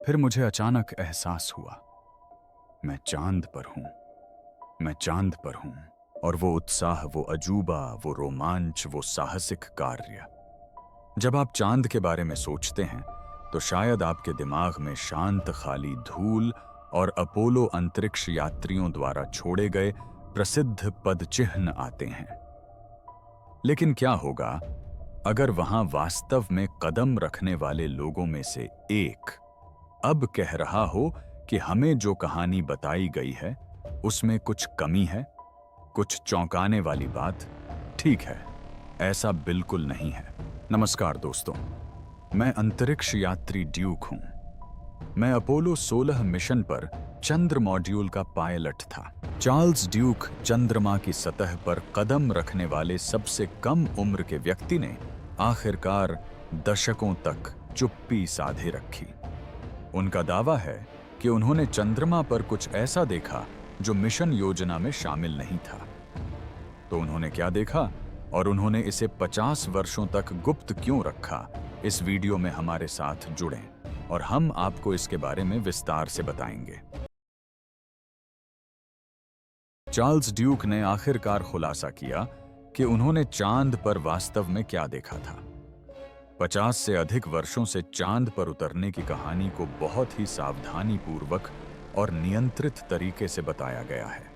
फिर मुझे अचानक एहसास हुआ, मैं चांद पर हूं। मैं चांद पर हूं। और वो उत्साह, वो अजूबा, वो रोमांच, वो साहसिक कार्य। जब आप चांद के बारे में सोचते हैं तो शायद आपके दिमाग में शांत खाली धूल और अपोलो अंतरिक्ष यात्रियों द्वारा छोड़े गए प्रसिद्ध पदचिह्न आते हैं। लेकिन क्या होगा अगर वहां वास्तव में कदम रखने वाले लोगों में से एक अब कह रहा हो कि हमें जो कहानी बताई गई है उसमें कुछ कमी है, कुछ चौंकाने वाली बात? ठीक है, ऐसा बिल्कुल नहीं है। नमस्कार दोस्तों, मैं अंतरिक्ष यात्री ड्यूक हूं। मैं अपोलो 16 मिशन पर चंद्र मॉड्यूल का पायलट था। चार्ल्स ड्यूक चंद्रमा की सतह पर कदम रखने वाले सबसे कम उम्र के व्यक्ति ने आखिरकार दशकों तक चुप्पी साधे रखी। उनका दावा है कि उन्होंने चंद्रमा पर कुछ ऐसा देखा जो मिशन योजना में शामिल नहीं था। तो उन्होंने क्या देखा और उन्होंने इसे 50 वर्षों तक गुप्त क्यों रखा? इस वीडियो में हमारे साथ जुड़ें और हम आपको इसके बारे में विस्तार से बताएंगे। चार्ल्स ड्यूक ने आखिरकार खुलासा किया कि उन्होंने चांद पर वास्तव में क्या देखा था। 50 से अधिक वर्षों से चांद पर उतरने की कहानी को बहुत ही सावधानीपूर्वक और नियंत्रित तरीके से बताया गया है।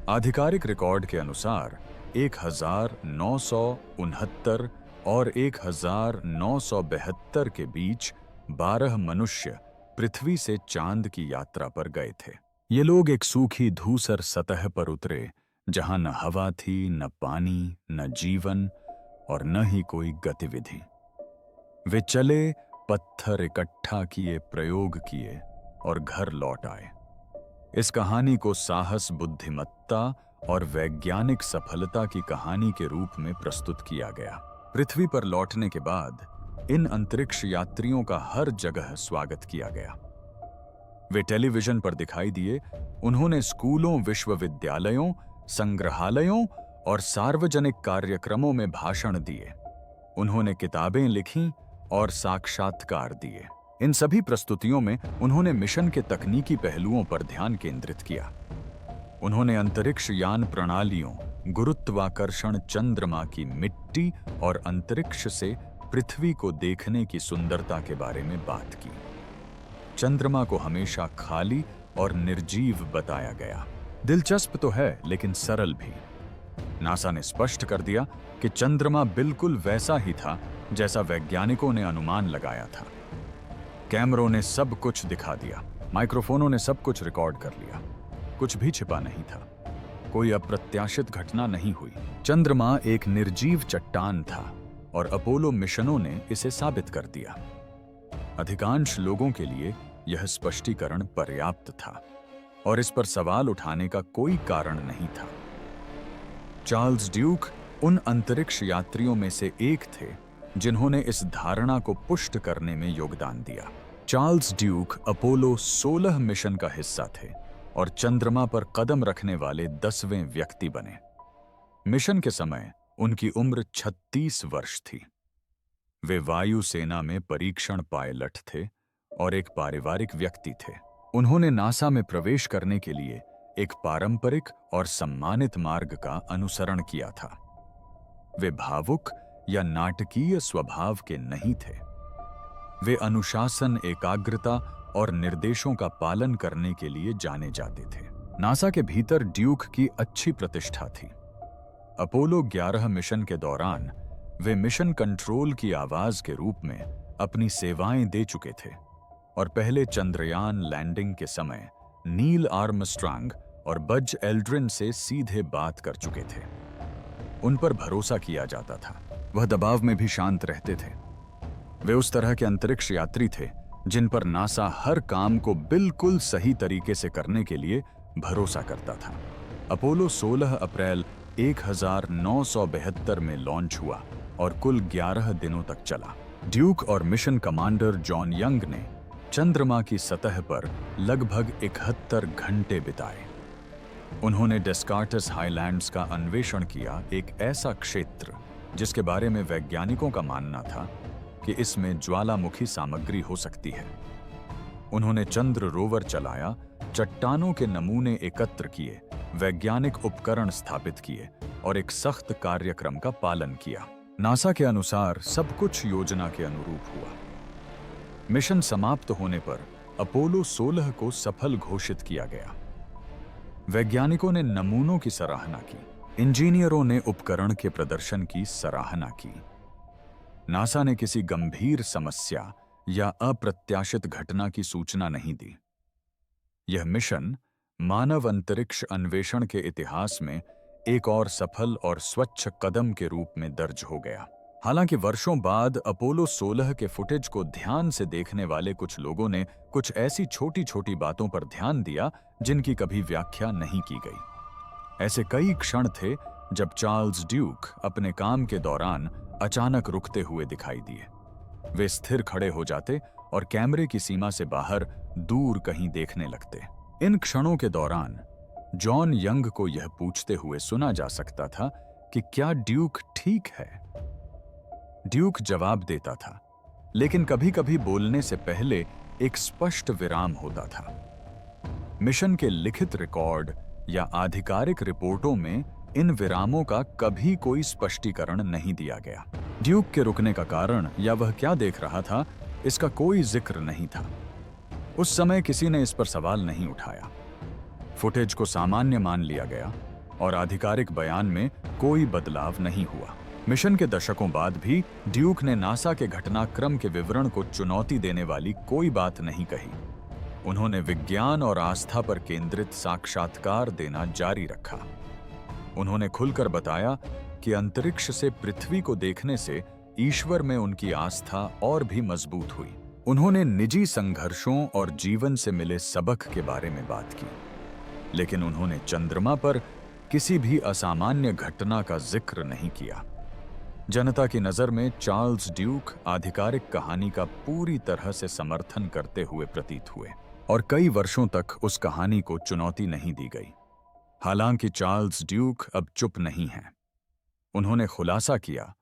आधिकारिक रिकॉर्ड के अनुसार 1969 और 1972 के बीच 12 मनुष्य पृथ्वी से चांद की यात्रा पर गए थे। ये लोग एक सूखी धूसर सतह पर उतरे जहां न हवा थी, न पानी, न जीवन और न ही कोई गतिविधि। वे चले, पत्थर इकट्ठा किए, प्रयोग किए और घर लौट आए। इस कहानी को साहस, बुद्धिमत्ता और वैज्ञानिक सफलता की कहानी के रूप में प्रस्तुत किया गया। पृथ्वी पर लौटने के बाद इन अंतरिक्ष यात्रियों का हर जगह स्वागत किया गया। वे टेलीविजन पर दिखाई दिए। उन्होंने स्कूलों, विश्वविद्यालयों, संग्रहालयों और सार्वजनिक कार्यक्रमों में भाषण दिए। उन्होंने किताबें लिखीं और साक्षात्कार दिए। इन सभी प्रस्तुतियों में उन्होंने मिशन के तकनीकी पहलुओं पर ध्यान केंद्रित किया। उन्होंने अंतरिक्ष यान प्रणालियों, गुरुत्वाकर्षण, चंद्रमा की मिट्टी और अंतरिक्ष से पृथ्वी को देखने की सुंदरता के बारे में बात की। चंद्रमा को हमेशा खाली और निर्जीव बताया गया। दिलचस्प तो है, लेकिन सरल भी। नासा ने स्पष्ट कर दिया कि चंद्रमा बिल्कुल वैसा ही था जैसा वैज्ञानिकों ने अनुमान लगाया था। कैमरों ने सब कुछ दिखा दिया, माइक्रोफोनों ने सब कुछ रिकॉर्ड कर लिया। कुछ भी छिपा नहीं था, कोई अप्रत्याशित घटना नहीं हुई। चंद्रमा एक निर्जीव चट्टान था और अपोलो मिशनों ने इसे साबित कर दिया। अधिकांश लोगों के लिए यह स्पष्टीकरण पर्याप्त था और इस पर सवाल उठाने का कोई कारण नहीं था। चार्ल्स ड्यूक उन अंतरिक्ष यात्रियों में से एक थे जिन्होंने इस धारणा को पुष्ट करने में योगदान दिया। चार्ल्स ड्यूक अपोलो 16 मिशन का हिस्सा थे और चंद्रमा पर कदम रखने वाले 10वें व्यक्ति बने। मिशन के समय उनकी उम्र 36 वर्ष थी। वे वायुसेना में परीक्षण पायलट थे और एक पारिवारिक व्यक्ति थे। उन्होंने नासा में प्रवेश करने के लिए एक पारंपरिक और सम्मानित मार्ग का अनुसरण किया था। वे भावुक या नाटकीय स्वभाव के नहीं थे। वे अनुशासन, एकाग्रता और निर्देशों का पालन करने के लिए जाने जाते थे। नासा के भीतर ड्यूक की अच्छी प्रतिष्ठा थी। अपोलो 11 मिशन के दौरान वे मिशन कंट्रोल की आवाज के रूप में अपनी सेवाएं दे चुके थे और पहले चंद्रयान लैंडिंग के समय नील आर्मस्ट्रांग और बज एल्ड्रिन से सीधे बात कर चुके थे। उन पर भरोसा किया जाता था। वह दबाव में भी शांत रहते थे। वे उस तरह के अंतरिक्ष यात्री थे जिन पर नासा हर काम को बिल्कुल सही तरीके से करने के लिए भरोसा करता था। अपोलो 16 अप्रैल 1972 में लॉन्च हुआ और कुल 11 दिनों तक चला। ड्यूक और मिशन कमांडर जॉन यंग ने चंद्रमा की सतह पर लगभग 71 घंटे बिताए। उन्होंने डेस्कार्टस हाईलैंड्स का अन्वेषण किया, एक ऐसा क्षेत्र जिसके बारे में वैज्ञानिकों का मानना था कि इसमें ज्वालामुखी सामग्री हो सकती है। उन्होंने चंद्र रोवर चलाया, चट्टानों के नमूने एकत्र किए, वैज्ञानिक उपकरण स्थापित किए और एक सख्त कार्यक्रम का पालन किया। नासा के अनुसार सब कुछ योजना के अनुरूप हुआ। मिशन समाप्त होने पर अपोलो 16 को सफल घोषित किया गया। वैज्ञानिकों ने नमूनों की सराहना की, इंजीनियरों ने उपकरण के प्रदर्शन की सराहना की। नासा ने किसी गंभीर समस्या या अप्रत्याशित घटना की सूचना नहीं दी। यह मिशन मानव अंतरिक्ष अन्वेषण के इतिहास में एक और सफल और स्वच्छ कदम के रूप में दर्ज हो गया। हालांकि वर्षों बाद अपोलो 16 के फुटेज को ध्यान से देखने वाले कुछ लोगों ने कुछ ऐसी छोटी छोटी बातों पर ध्यान दिया जिनकी कभी व्याख्या नहीं की गई। ऐसे कई क्षण थे जब चार्ल्स ड्यूक अपने काम के दौरान अचानक रुकते हुए दिखाई दिए। वे स्थिर खड़े हो जाते और कैमरे की सीमा से बाहर दूर कहीं देखने लगते। इन क्षणों के दौरान जॉन यंग को यह पूछते हुए सुना जा सकता था कि क्या ड्यूक ठीक है। ड्यूक जवाब देता था, लेकिन कभी-कभी बोलने से पहले एक स्पष्ट विराम होता था। मिशन के लिखित रिकॉर्ड या आधिकारिक रिपोर्टों में इन विरामों का कभी कोई स्पष्टीकरण नहीं दिया गया। ड्यूक के रुकने का कारण या वह क्या देख रहा था, इसका कोई जिक्र नहीं था। उस समय किसी ने इस पर सवाल नहीं उठाया। फुटेज को सामान्य मान लिया गया और आधिकारिक बयान में कोई बदलाव नहीं हुआ। मिशन के दशकों बाद भी ड्यूक ने नासा के घटनाक्रम के विवरण को चुनौती देने वाली कोई बात नहीं कही। उन्होंने विज्ञान और आस्था पर केंद्रित साक्षात्कार देना जारी रखा। उन्होंने खुलकर बताया कि अंतरिक्ष से पृथ्वी को देखने से ईश्वर में उनकी आस्था और भी मजबूत हुई। उन्होंने निजी संघर्षों और जीवन से मिले सबक के बारे में बात की, लेकिन उन्होंने चंद्रमा पर किसी भी असामान्य घटना का जिक्र नहीं किया। जनता की नजर में चार्ल्स ड्यूक आधिकारिक कहानी का पूरी तरह से समर्थन करते हुए प्रतीत हुए और कई वर्षों तक उस कहानी को चुनौती नहीं दी गई। हालांकि चार्ल्स ड्यूक अब चुप नहीं हैं। उन्होंने खुलासा किया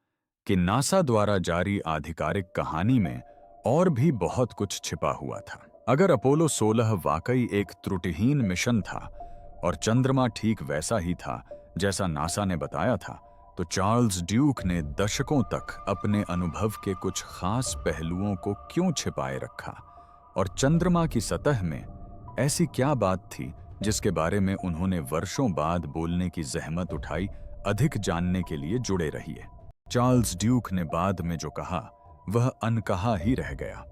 कि नासा द्वारा जारी आधिकारिक कहानी में और भी बहुत कुछ छिपा हुआ था। अगर अपोलो 16 वाकई एक त्रुटिहीन मिशन था और चंद्रमा ठीक वैसा ही था जैसा नासा ने बताया था, तो चार्ल्स ड्यूक ने दशकों तक अपने अनुभव के कुछ खास पहलुओं को क्यों छिपाए रखा और चंद्रमा की सतह में ऐसी क्या बात थी जिसके बारे में उन्होंने वर्षों बाद बोलने की जहमत उठाई। अधिक जानने के लिए जुड़े रहिए। चार्ल्स ड्यूक ने बाद में जो कहा वह अनकहा ही रह गया।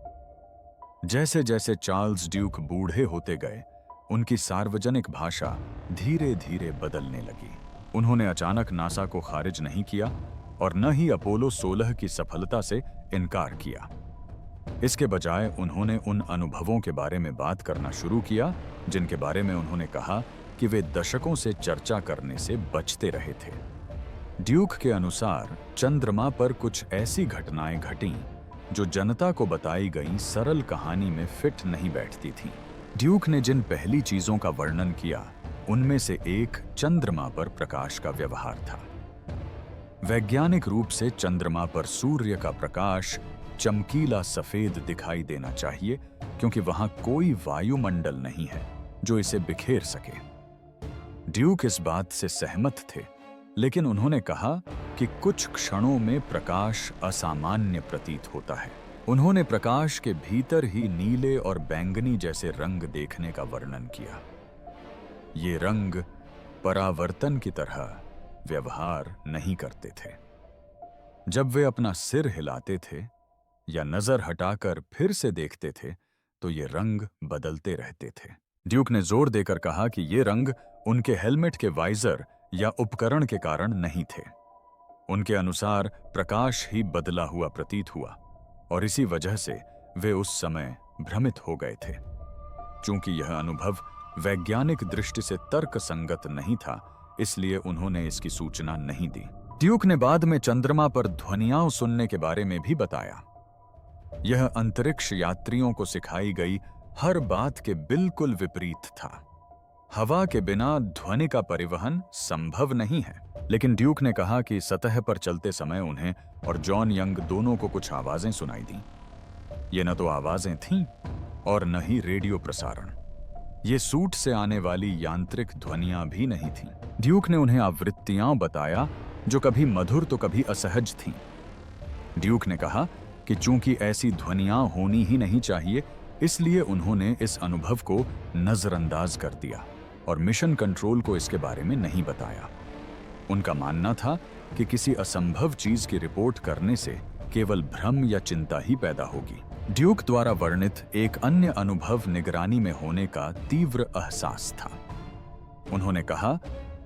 जैसे जैसे चार्ल्स ड्यूक बूढ़े होते गए, उनकी सार्वजनिक भाषा धीरे धीरे बदलने लगी। उन्होंने अचानक नासा को खारिज नहीं किया और न ही अपोलो 16 की सफलता से इनकार किया। इसके बजाय उन्होंने उन अनुभवों के बारे में बात करना शुरू किया जिनके बारे में उन्होंने कहा कि वे दशकों से चर्चा करने से बचते रहे थे। ड्यूक के अनुसार चंद्रमा पर कुछ ऐसी घटनाएं घटीं जो जनता को बताई गई सरल कहानी में फिट नहीं बैठती थीं। ड्यूक ने जिन पहली चीजों का वर्णन किया उनमें से एक चंद्रमा पर प्रकाश का व्यवहार था। वैज्ञानिक रूप से चंद्रमा पर सूर्य का प्रकाश चमकीला सफेद दिखाई देना चाहिए क्योंकि वहां कोई वायुमंडल नहीं है जो इसे बिखेर सके। ड्यूक इस बात से सहमत थे, लेकिन उन्होंने कहा कि कुछ क्षणों में प्रकाश असामान्य प्रतीत होता है। उन्होंने प्रकाश के भीतर ही नीले और बैंगनी जैसे रंग देखने का वर्णन किया। ये रंग परावर्तन की तरह व्यवहार नहीं करते थे। जब वे अपना सिर हिलाते थे या नजर हटाकर फिर से देखते थे तो ये रंग बदलते रहते थे। ड्यूक ने जोर देकर कहा कि ये रंग उनके हेलमेट के वाइजर या उपकरण के कारण नहीं थे। उनके अनुसार प्रकाश ही बदला हुआ प्रतीत हुआ और इसी वजह से वे उस समय भ्रमित हो गए थे। चूंकि यह अनुभव वैज्ञानिक दृष्टि से तर्क संगत नहीं था, इसलिए उन्होंने इसकी सूचना नहीं दी। ड्यूक ने बाद में चंद्रमा पर ध्वनियां सुनने के बारे में भी बताया। यह अंतरिक्ष यात्रियों को सिखाई गई हर बात के बिल्कुल विपरीत था। हवा के बिना ध्वनि का परिवहन संभव नहीं है। लेकिन ड्यूक ने कहा कि सतह पर चलते समय उन्हें और जॉन यंग दोनों को कुछ आवाजें सुनाई दी। ये न तो आवाजें थीं और न ही रेडियो प्रसारण। ये सूट से आने वाली यांत्रिक ध्वनियां भी नहीं थीं। ड्यूक ने उन्हें आवृत्तियां बताया जो कभी मधुर तो कभी असहज थीं। ड्यूक ने कहा कि चूंकि ऐसी ध्वनियां होनी ही नहीं चाहिए, इसलिए उन्होंने इस अनुभव को नजरअंदाज कर दिया और मिशन कंट्रोल को इसके बारे में नहीं बताया। उनका मानना था कि किसी असंभव चीज की रिपोर्ट करने से केवल भ्रम या चिंता ही पैदा होगी। ड्यूक द्वारा वर्णित एक अन्य अनुभव निगरानी में होने का तीव्र एहसास था। उन्होंने कहा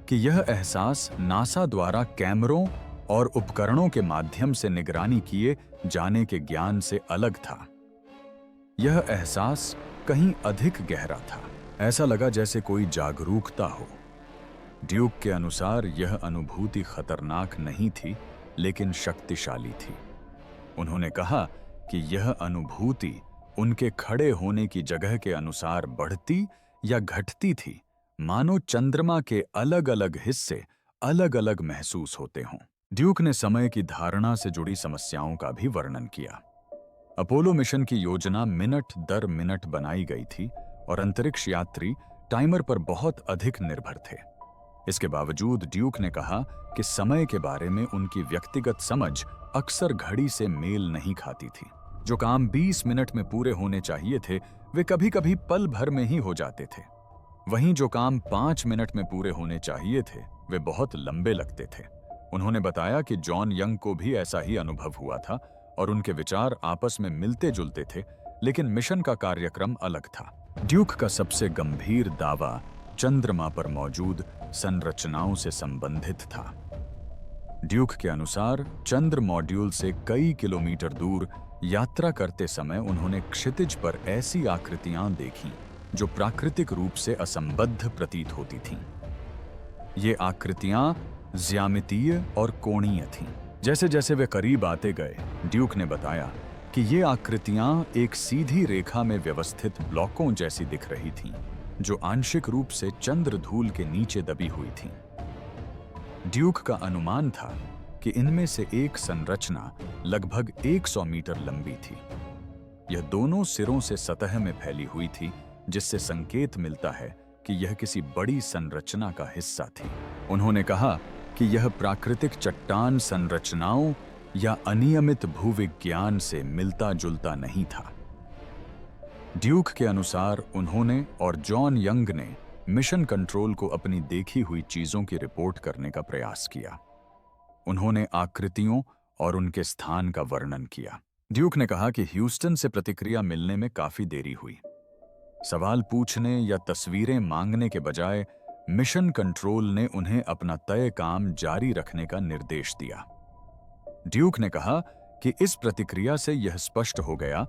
कि यह एहसास नासा द्वारा कैमरों और उपकरणों के माध्यम से निगरानी किए जाने के ज्ञान से अलग था। यह एहसास कहीं अधिक गहरा था। ऐसा लगा जैसे कोई जागरूकता हो। ड्यूक के अनुसार यह अनुभूति खतरनाक नहीं थी, लेकिन शक्तिशाली थी। उन्होंने कहा कि यह अनुभूति उनके खड़े होने की जगह के अनुसार बढ़ती या घटती थी, मानो चंद्रमा के अलग अलग हिस्से अलग अलग महसूस होते हों। ड्यूक ने समय की धारणा से जुड़ी समस्याओं का भी वर्णन किया। अपोलो मिशन की योजना मिनट दर मिनट बनाई गई थी और अंतरिक्ष यात्री टाइमर पर बहुत अधिक निर्भर थे। इसके बावजूद ड्यूक ने कहा कि समय के बारे में उनकी व्यक्तिगत समझ अक्सर घड़ी से मेल नहीं खाती थी। जो काम 20 मिनट में पूरे होने चाहिए थे, वे कभी-कभी पल भर में ही हो जाते थे। वहीं जो काम 5 मिनट में पूरे होने चाहिए थे, वे बहुत लंबे लगते थे। उन्होंने बताया कि जॉन यंग को भी ऐसा ही अनुभव हुआ था और उनके विचार आपस में मिलते जुलते थे, लेकिन मिशन का कार्यक्रम अलग था। ड्यूक का सबसे गंभीर दावा चंद्रमा पर मौजूद संरचनाओं से संबंधित था। ड्यूक के अनुसार चंद्र मॉड्यूल से कई किलोमीटर दूर यात्रा करते समय उन्होंने क्षितिज पर ऐसी आकृतियां देखीं जो प्राकृतिक रूप से असंबद्ध प्रतीत होती थीं। ये आकृतियां ज्यामितीय और कोणीय थीं। जैसे जैसे वे करीब आते गए, ड्यूक ने बताया कि ये आकृतियां एक सीधी रेखा में व्यवस्थित ब्लॉकों जैसी दिख रही थीं, जो आंशिक रूप से चंद्रधूल के नीचे दबी हुई थीं। ड्यूक का अनुमान था कि इनमें से एक संरचना लगभग 100 मीटर लंबी थी। यह दोनों सिरों से सतह में फैली हुई थी, जिससे संकेत मिलता है कि यह किसी बड़ी संरचना का हिस्सा थी। उन्होंने कहा कि यह प्राकृतिक चट्टान संरचनाओं या अनियमित भूविज्ञान से मिलता जुलता नहीं था। ड्यूक के अनुसार उन्होंने और जॉन यंग ने मिशन कंट्रोल को अपनी देखी हुई चीजों की रिपोर्ट करने का प्रयास किया। उन्होंने आकृतियों और उनके स्थान का वर्णन किया। ड्यूक ने कहा कि ह्यूस्टन से प्रतिक्रिया मिलने में काफी देरी हुई। सवाल पूछने या तस्वीरें मांगने के बजाय मिशन कंट्रोल ने उन्हें अपना तय काम जारी रखने का निर्देश दिया। ड्यूक ने कहा कि इस प्रतिक्रिया से यह स्पष्ट हो गया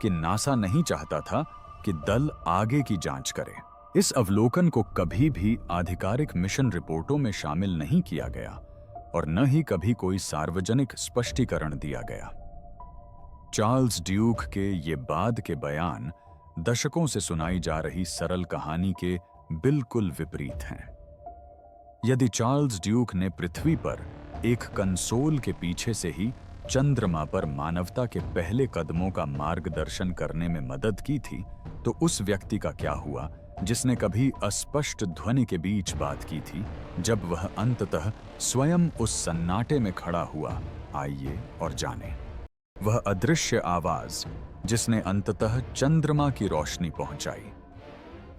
कि नासा नहीं चाहता था कि दल आगे की जांच करे। इस अवलोकन को कभी भी आधिकारिक मिशन रिपोर्टों में शामिल नहीं किया गया और न ही कभी कोई सार्वजनिक स्पष्टीकरण दिया गया। चार्ल्स ड्यूक के ये बाद के बयान दशकों से सुनाई जा रही सरल कहानी के बिल्कुल विपरीत हैं। यदि चार्ल्स ड्यूक ने पृथ्वी पर एक कंसोल के पीछे से ही चंद्रमा पर मानवता के पहले कदमों का मार्गदर्शन करने में मदद की थी, तो उस व्यक्ति का क्या हुआ जिसने कभी अस्पष्ट ध्वनि के बीच बात की थी, जब वह अंततः स्वयं उस सन्नाटे में खड़ा हुआ? आइए और जानें। वह अदृश्य आवाज जिसने अंततः चंद्रमा की रोशनी पहुंचाई।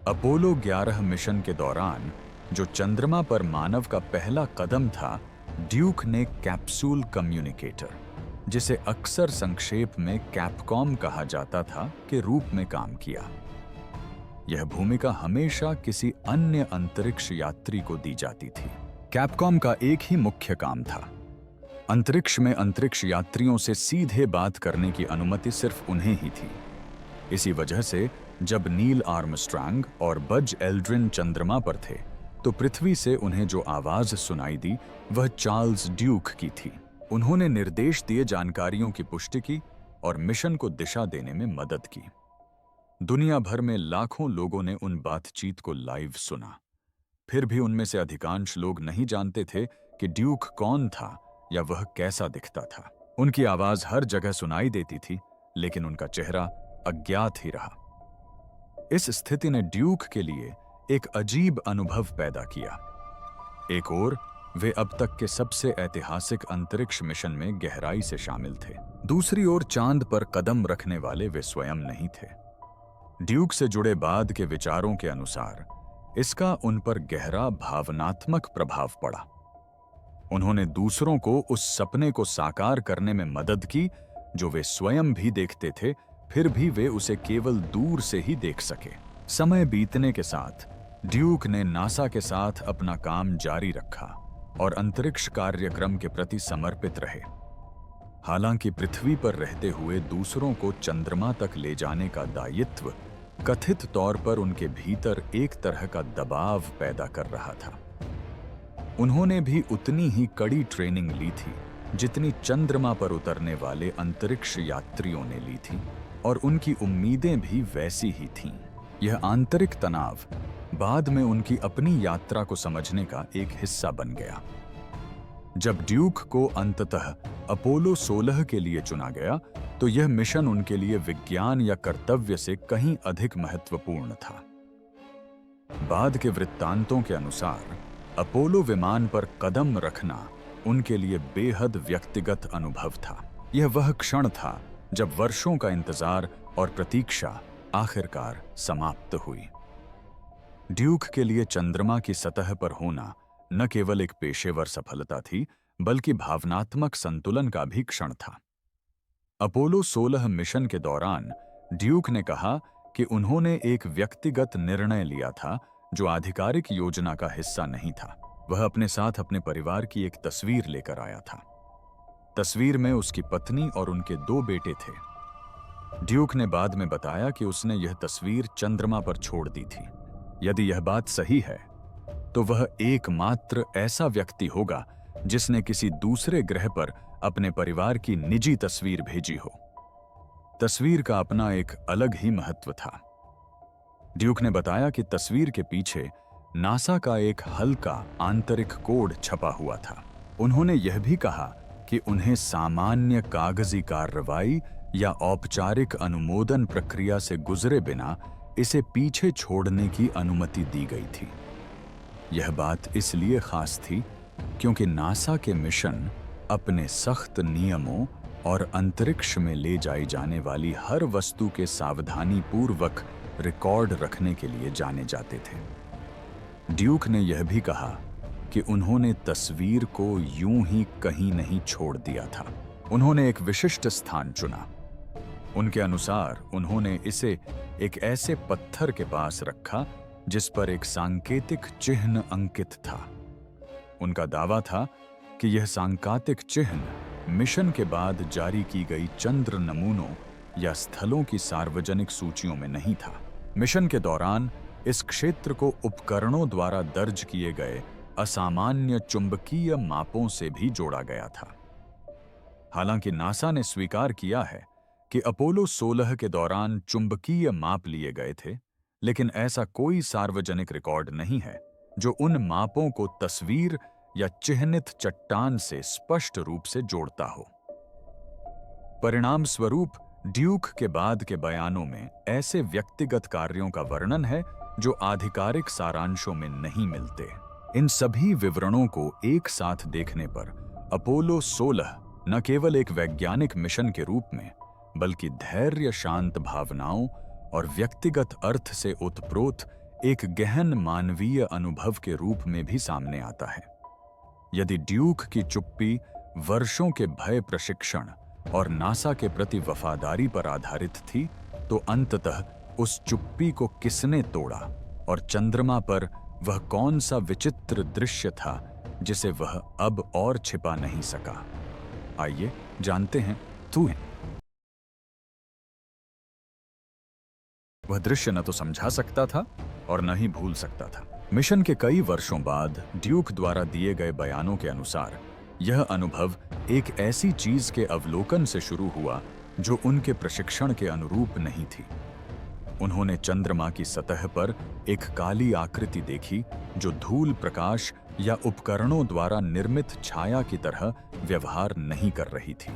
अपोलो 11 मिशन के दौरान जो चंद्रमा पर मानव का पहला कदम था, ड्यूक ने कैप्सूल कम्युनिकेटर, जिसे अक्सर संक्षेप में कैपकॉम कहा जाता था, के रूप में काम किया। यह भूमिका हमेशा किसी अन्य अंतरिक्ष यात्री को दी जाती थी। कैपकॉम का एक ही मुख्य काम था, अंतरिक्ष में अंतरिक्ष यात्रियों से सीधे बात करने की अनुमति सिर्फ उन्हें ही थी। इसी वजह से जब नील आर्मस्ट्रांग और बज एल्ड्रिन चंद्रमा पर थे, तो पृथ्वी से उन्हें जो आवाज सुनाई दी वह चार्ल्स ड्यूक की थी। उन्होंने निर्देश दिए जानकारियों की पुष्टि की और मिशन को दिशा देने में मदद की। दुनिया भर में लाखों लोगों ने उन बातचीत को लाइव सुना। फिर भी उनमें से अधिकांश लोग नहीं जानते थे कि ड्यूक कौन था या वह कैसा दिखता था। उनकी आवाज हर जगह सुनाई देती थी, लेकिन उनका चेहरा अज्ञात ही रहा। इस स्थिति ने ड्यूक के लिए एक अजीब अनुभव पैदा किया। एक ओर वे अब तक के सबसे ऐतिहासिक अंतरिक्ष मिशन में गहराई से शामिल थे, दूसरी ओर चांद पर कदम रखने वाले वे स्वयं नहीं थे। ड्यूक से जुड़े बाद के विचारों के अनुसार इसका उन पर गहरा भावनात्मक प्रभाव पड़ा। उन्होंने दूसरों को उस सपने को साकार करने में मदद की जो वे स्वयं भी देखते थे, फिर भी वे उसे केवल दूर से ही देख सके। समय बीतने के साथ ड्यूक ने नासा के साथ अपना काम जारी रखा और अंतरिक्ष कार्यक्रम के प्रति समर्पित रहे। हालांकि पृथ्वी पर रहते हुए दूसरों को चंद्रमा तक ले जाने का दायित्व कथित तौर पर उनके भीतर एक तरह का दबाव पैदा कर रहा था। उन्होंने भी उतनी ही कड़ी ट्रेनिंग ली थी जितनी चंद्रमा पर उतरने वाले अंतरिक्ष यात्रियों ने ली थी, और उनकी उम्मीदें भी वैसी ही थीं। यह आंतरिक तनाव बाद में उनकी अपनी यात्रा को समझने का एक हिस्सा बन गया। जब ड्यूक को अंततः अपोलो 16 के लिए चुना गया, तो यह मिशन उनके लिए विज्ञान या कर्तव्य से कहीं अधिक महत्वपूर्ण था। बाद के वृत्तांतों के अनुसार अपोलो विमान पर कदम रखना उनके लिए बेहद व्यक्तिगत अनुभव था। यह वह क्षण था जब वर्षों का इंतजार और प्रतीक्षा आखिरकार समाप्त हुई। ड्यूक के लिए चंद्रमा की सतह पर होना न केवल एक पेशेवर सफलता थी, बल्कि भावनात्मक संतुलन का भी क्षण था। अपोलो 16 मिशन के दौरान ड्यूक ने कहा कि उन्होंने एक व्यक्तिगत निर्णय लिया था जो आधिकारिक योजना का हिस्सा नहीं था। वह अपने साथ अपने परिवार की एक तस्वीर लेकर आया था। तस्वीर में उसकी पत्नी और उनके 2 बेटे थे। ड्यूक ने बाद में बताया कि उसने यह तस्वीर चंद्रमा पर छोड़ दी थी। यदि यह बात सही है, तो वह एकमात्र ऐसा व्यक्ति होगा जिसने किसी दूसरे ग्रह पर अपने परिवार की निजी तस्वीर भेजी हो। तस्वीर का अपना एक अलग ही महत्व था। ड्यूक ने बताया कि तस्वीर के पीछे नासा का एक हल्का आंतरिक कोड छपा हुआ था। उन्होंने यह भी कहा कि उन्हें सामान्य कागजी कार्रवाई या औपचारिक अनुमोदन प्रक्रिया से गुजरे बिना इसे पीछे छोड़ने की अनुमति दी गई थी। यह बात इसलिए खास थी क्योंकि नासा के मिशन अपने सख्त नियमों और अंतरिक्ष में ले जाई जाने वाली हर वस्तु के सावधानीपूर्वक रिकॉर्ड रखने के लिए जाने जाते थे। ड्यूक ने यह भी कहा कि उन्होंने तस्वीर को यूं ही कहीं नहीं छोड़ दिया था। उन्होंने एक विशिष्ट स्थान चुना। उनके अनुसार उन्होंने इसे एक ऐसे पत्थर के पास रखा जिस पर एक सांकेतिक चिन्ह अंकित था। उनका दावा था कि यह सांकेतिक चिन्ह मिशन के बाद जारी की गई चंद्र नमूनों या स्थलों की सार्वजनिक सूचियों में नहीं था। मिशन के दौरान इस क्षेत्र को उपकरणों द्वारा दर्ज किए गए असामान्य चुंबकीय मापों से भी जोड़ा गया था। हालांकि नासा ने स्वीकार किया है कि अपोलो 16 के दौरान चुंबकीय माप लिए गए थे, लेकिन ऐसा कोई सार्वजनिक रिकॉर्ड नहीं है जो उन मापों को तस्वीर या चिह्नित चट्टान से स्पष्ट रूप से जोड़ता हो। परिणाम स्वरूप ड्यूक के बाद के बयानों में ऐसे व्यक्तिगत कार्यों का वर्णन है जो आधिकारिक सारांशों में नहीं मिलते। इन सभी विवरणों को एक साथ देखने पर अपोलो 16 न केवल एक वैज्ञानिक मिशन के रूप में, बल्कि धैर्य, शांत भावनाओं और व्यक्तिगत अर्थ से ओतप्रोत एक गहन मानवीय अनुभव के रूप में भी सामने आता है। यदि ड्यूक की चुप्पी वर्षों के भय प्रशिक्षण और नासा के प्रति वफादारी पर आधारित थी, तो अंततः उस चुप्पी को किसने तोड़ा और चंद्रमा पर वह कौन सा विचित्र दृश्य था जिसे वह अब और छिपा नहीं सका? आइए जानते हैं। वह दृश्य न तो समझा सकता था और न ही भूल सकता था। मिशन के कई वर्षों बाद ड्यूक द्वारा दिए गए बयानों के अनुसार यह अनुभव एक ऐसी चीज के अवलोकन से शुरू हुआ जो उनके प्रशिक्षण के अनुरूप नहीं थी। उन्होंने चंद्रमा की सतह पर एक काली आकृति देखी जो धूल, प्रकाश या उपकरणों द्वारा निर्मित छाया की तरह व्यवहार नहीं कर रही थी।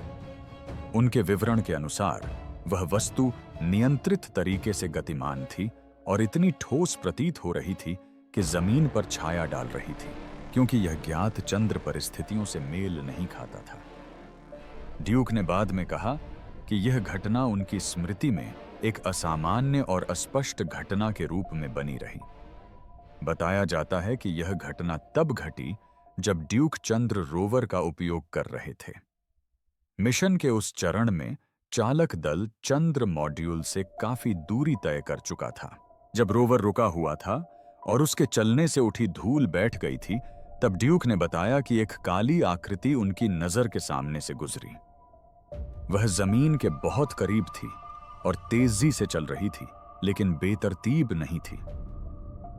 उनके विवरण के अनुसार वह वस्तु नियंत्रित तरीके से गतिमान थी और इतनी ठोस प्रतीत हो रही थी कि जमीन पर छाया डाल रही थी, क्योंकि यह ज्ञात चंद्र परिस्थितियों से मेल नहीं खाता था। ड्यूक ने बाद में कहा कि यह घटना उनकी स्मृति में एक असामान्य और अस्पष्ट घटना के रूप में बनी रही। बताया जाता है कि यह घटना तब घटी जब ड्यूक चंद्र रोवर का उपयोग कर रहे थे। मिशन के उस चरण में चालक दल चंद्र मॉड्यूल से काफी दूरी तय कर चुका था। जब रोवर रुका हुआ था और उसके चलने से उठी धूल बैठ गई थी, तब ड्यूक ने बताया कि एक काली आकृति उनकी नजर के सामने से गुजरी। वह जमीन के बहुत करीब थी और तेजी से चल रही थी, लेकिन बेतरतीब नहीं थी।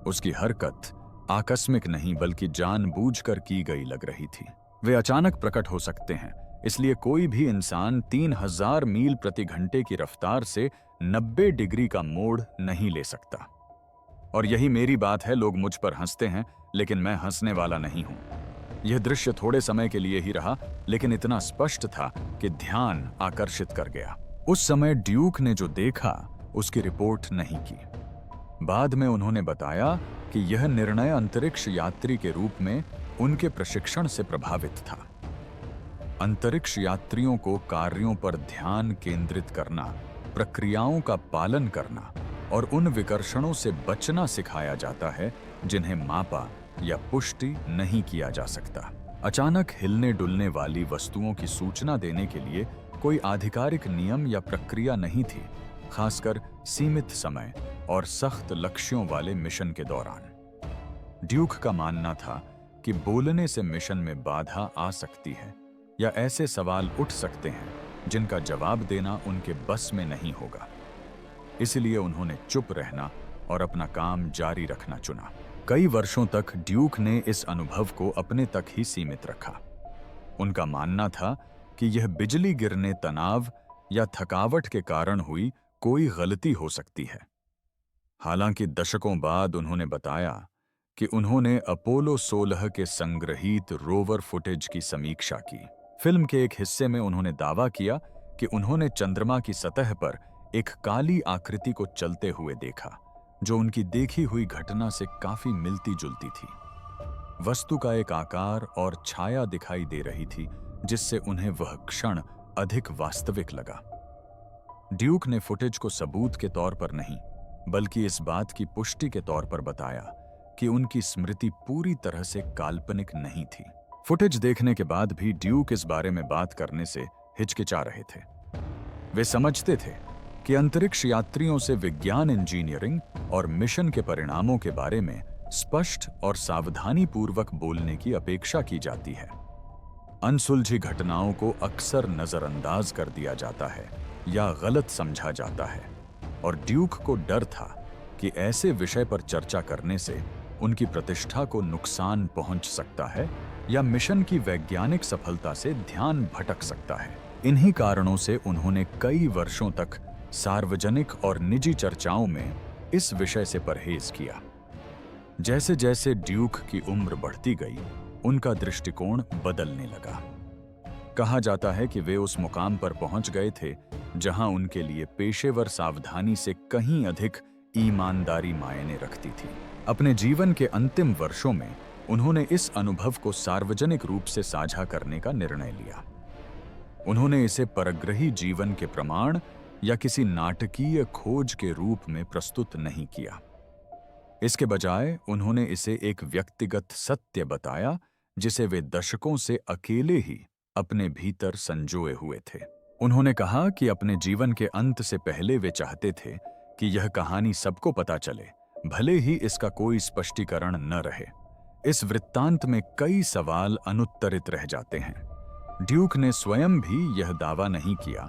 उसकी हरकत आकस्मिक नहीं बल्कि जानबूझकर की गई लग रही थी। वे अचानक प्रकट हो सकते हैं, इसलिए कोई भी इंसान 3000 मील प्रति घंटे की रफ्तार से 90 डिग्री का मोड़ नहीं ले सकता। और यही मेरी बात है, लोग मुझ पर हंसते हैं, लेकिन मैं हंसने वाला नहीं हूं। यह दृश्य थोड़े समय के लिए ही रहा, लेकिन इतना स्पष्ट था कि ध्यान आकर्षित कर गया। उस समय ड्यूक ने जो देखा उसकी रिपोर्ट नहीं की। बाद में उन्होंने बताया कि यह निर्णय अंतरिक्ष यात्री के रूप में उनके प्रशिक्षण से प्रभावित था। अंतरिक्ष यात्रियों को कार्यों पर ध्यान केंद्रित करना, प्रक्रियाओं का पालन करना और उन विकर्षणों से बचना सिखाया जाता है जिन्हें मापा या पुष्टि नहीं किया जा सकता। अचानक हिलने डुलने वाली वस्तुओं की सूचना देने के लिए कोई आधिकारिक नियम या प्रक्रिया नहीं थी, खासकर सीमित समय और सख्त लक्ष्यों वाले मिशन के दौरान। ड्यूक का मानना था कि बोलने से मिशन में बाधा आ सकती है या ऐसे सवाल उठ सकते हैं जिनका जवाब देना उनके बस में नहीं होगा। इसलिए उन्होंने चुप रहना और अपना काम जारी रखना चुना। कई वर्षों तक ड्यूक ने इस अनुभव को अपने तक ही सीमित रखा। उनका मानना था कि यह बिजली गिरने, तनाव या थकावट के कारण हुई कोई गलती हो सकती है। हालांकि दशकों बाद उन्होंने बताया कि उन्होंने अपोलो 16 के संग्रहीत रोवर फुटेज की समीक्षा की। फिल्म के एक हिस्से में उन्होंने दावा किया कि उन्होंने चंद्रमा की सतह पर एक काली आकृति को चलते हुए देखा, जो उनकी देखी हुई घटना से काफी मिलती जुलती थी। वस्तु का एक आकार और छाया दिखाई दे रही थी, जिससे उन्हें वह क्षण अधिक वास्तविक लगा। ड्यूक ने फुटेज को सबूत के तौर पर नहीं, बल्कि इस बात की पुष्टि के तौर पर बताया कि उनकी स्मृति पूरी तरह से काल्पनिक नहीं थी। फुटेज देखने के बाद भी ड्यूक इस बारे में बात करने से हिचकिचा रहे थे। वे समझते थे कि अंतरिक्ष यात्रियों से विज्ञान, इंजीनियरिंग और मिशन के परिणामों के बारे में स्पष्ट और सावधानीपूर्वक बोलने की अपेक्षा की जाती है। अनसुलझी घटनाओं को अक्सर नजरअंदाज कर दिया जाता है या गलत समझा जाता है, और ड्यूक को डर था कि ऐसे विषय पर चर्चा करने से उनकी प्रतिष्ठा को नुकसान पहुंच सकता है या मिशन की वैज्ञानिक सफलता से ध्यान भटक सकता है। इन्हीं कारणों से उन्होंने कई वर्षों तक सार्वजनिक और निजी चर्चाओं में इस विषय से परहेज किया। जैसे जैसे ड्यूक की उम्र बढ़ती गई, उनका दृष्टिकोण बदलने लगा। कहा जाता है कि वे उस मुकाम पर पहुंच गए थे जहां उनके लिए पेशेवर सावधानी से कहीं अधिक ईमानदारी मायने रखती थी। अपने जीवन के अंतिम वर्षों में उन्होंने इस अनुभव को सार्वजनिक रूप से साझा करने का निर्णय लिया। उन्होंने इसे परग्रही जीवन के प्रमाण या किसी नाटकीय खोज के रूप में प्रस्तुत नहीं किया। इसके बजाय उन्होंने इसे एक व्यक्तिगत सत्य बताया जिसे वे दशकों से अकेले ही अपने भीतर संजोए हुए थे। उन्होंने कहा कि अपने जीवन के अंत से पहले वे चाहते थे कि यह कहानी सबको पता चले, भले ही इसका कोई स्पष्टीकरण न रहे। इस वृत्तांत में कई सवाल अनुत्तरित रह जाते हैं। ड्यूक ने स्वयं भी यह दावा नहीं किया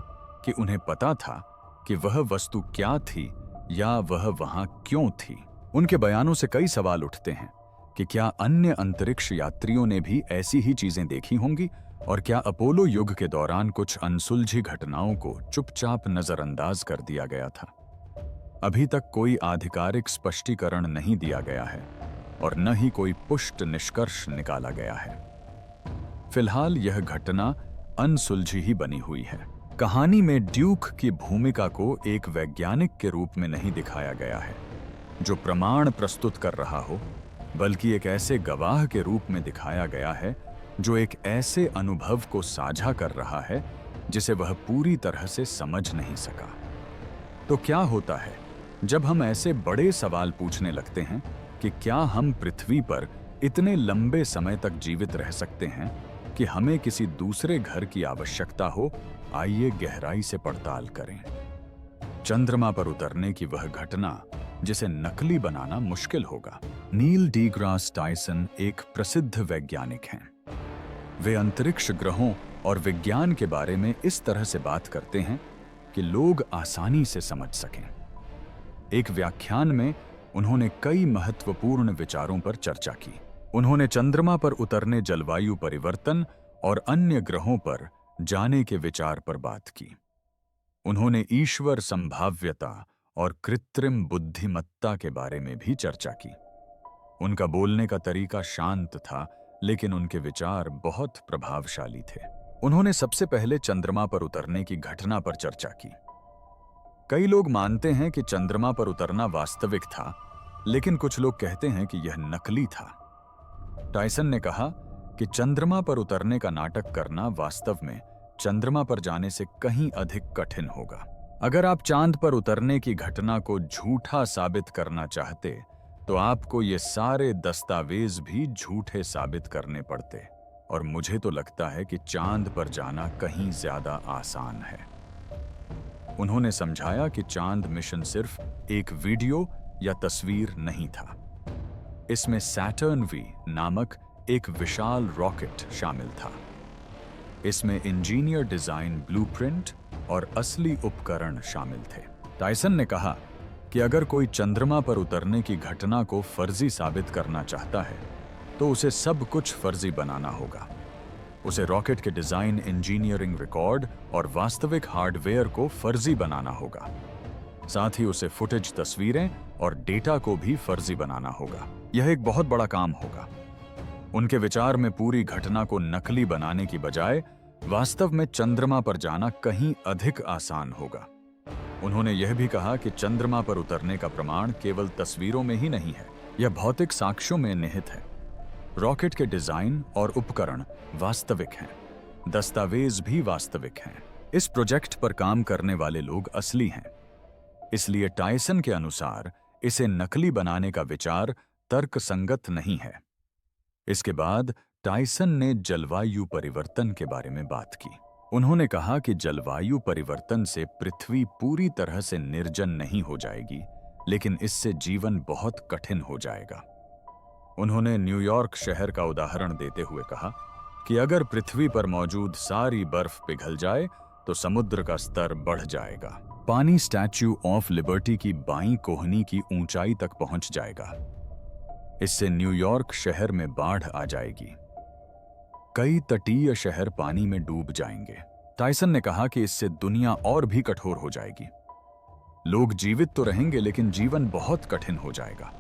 कि उन्हें पता था कि वह वस्तु क्या थी या वह वहां क्यों थी। उनके बयानों से कई सवाल उठते हैं कि क्या अन्य अंतरिक्ष यात्रियों ने भी ऐसी ही चीजें देखी होंगी, और क्या अपोलो युग के दौरान कुछ अनसुलझी घटनाओं को चुपचाप नजरअंदाज कर दिया गया था। अभी तक कोई आधिकारिक स्पष्टीकरण नहीं दिया गया है और न ही कोई पुष्ट निष्कर्ष निकाला गया है। फिलहाल यह घटना अनसुलझी ही बनी हुई है। कहानी में ड्यूक की भूमिका को एक वैज्ञानिक के रूप में नहीं दिखाया गया है, जो प्रमाण प्रस्तुत कर रहा हो, बल्कि एक ऐसे गवाह के रूप में दिखाया गया है जो एक ऐसे अनुभव को साझा कर रहा है जिसे वह पूरी तरह से समझ नहीं सका। तो क्या होता है जब हम ऐसे बड़े सवाल पूछने लगते हैं कि क्या हम पृथ्वी पर इतने लंबे समय तक जीवित रह सकते हैं कि हमें किसी दूसरे घर की आवश्यकता हो? आइए गहराई से पड़ताल करें। चंद्रमा पर उतरने की वह घटना जिसे नकली बनाना मुश्किल होगा। नील डीग्रास टायसन एक प्रसिद्ध वैज्ञानिक हैं। वे अंतरिक्ष ग्रहों और विज्ञान के बारे में इस तरह से बात करते हैं कि लोग आसानी से समझ सकें। एक व्याख्यान में उन्होंने कई महत्वपूर्ण विचारों पर चर्चा की। उन्होंने चंद्रमा पर उतरने, जलवायु परिवर्तन और अन्य ग्रहों पर जाने के विचार पर बात की। उन्होंने ईश्वर, संभाव्यता और कृत्रिम बुद्धिमत्ता के बारे में भी चर्चा की। उनका बोलने का तरीका शांत था, लेकिन उनके विचार बहुत प्रभावशाली थे। उन्होंने सबसे पहले चंद्रमा पर उतरने की घटना पर चर्चा की। कई लोग मानते हैं कि चंद्रमा पर उतरना वास्तविक था, लेकिन कुछ लोग कहते हैं कि यह नकली था। टायसन ने कहा कि चंद्रमा पर उतरने का नाटक करना वास्तव में चंद्रमा पर जाने से कहीं अधिक कठिन होगा। अगर आप चांद पर उतरने की घटना को झूठा साबित करना चाहते तो आपको ये सारे दस्तावेज भी झूठे साबित करने पड़ते, और मुझे तो लगता है कि चांद पर जाना कहीं ज्यादा आसान है। उन्होंने समझाया कि चांद मिशन सिर्फ एक वीडियो या तस्वीर नहीं था। इसमें सैटर्न वी नामक एक विशाल रॉकेट शामिल था। इसमें इंजीनियर डिजाइन ब्लूप्रिंट और असली उपकरण शामिल थे। टायसन ने कहा कि अगर कोई चंद्रमा पर उतरने की घटना को फर्जी साबित करना चाहता है तो उसे सब कुछ फर्जी बनाना होगा। उसे रॉकेट के डिजाइन, इंजीनियरिंग रिकॉर्ड और वास्तविक हार्डवेयर को फर्जी बनाना होगा। साथ ही उसे फुटेज, तस्वीरें और डेटा को भी फर्जी बनाना होगा। यह एक बहुत बड़ा काम होगा। उनके विचार में पूरी घटना को नकली बनाने की बजाय वास्तव में चंद्रमा पर जाना कहीं अधिक आसान होगा। उन्होंने यह भी कहा कि चंद्रमा पर उतरने का प्रमाण केवल तस्वीरों में ही नहीं है, यह भौतिक साक्ष्यों में निहित है। रॉकेट के डिजाइन और उपकरण वास्तविक हैं, दस्तावेज भी वास्तविक हैं। इस प्रोजेक्ट पर काम करने वाले लोग असली हैं। इसलिए टायसन के अनुसार इसे नकली बनाने का विचार तर्कसंगत नहीं है। इसके बाद टायसन ने जलवायु परिवर्तन के बारे में बात की। उन्होंने कहा कि जलवायु परिवर्तन से पृथ्वी पूरी तरह से निर्जन नहीं हो जाएगी, लेकिन इससे जीवन बहुत कठिन हो जाएगा। उन्होंने न्यूयॉर्क शहर का उदाहरण देते हुए कहा कि अगर पृथ्वी पर मौजूद सारी बर्फ पिघल जाए तो समुद्र का स्तर बढ़ जाएगा। पानी स्टैच्यू ऑफ लिबर्टी की बाईं कोहनी की ऊंचाई तक पहुंच जाएगा। इससे न्यूयॉर्क शहर में बाढ़ आ जाएगी। कई तटीय शहर पानी में डूब जाएंगे। टायसन ने कहा कि इससे दुनिया और भी कठोर हो जाएगी। लोग जीवित तो रहेंगे, लेकिन जीवन बहुत कठिन हो जाएगा।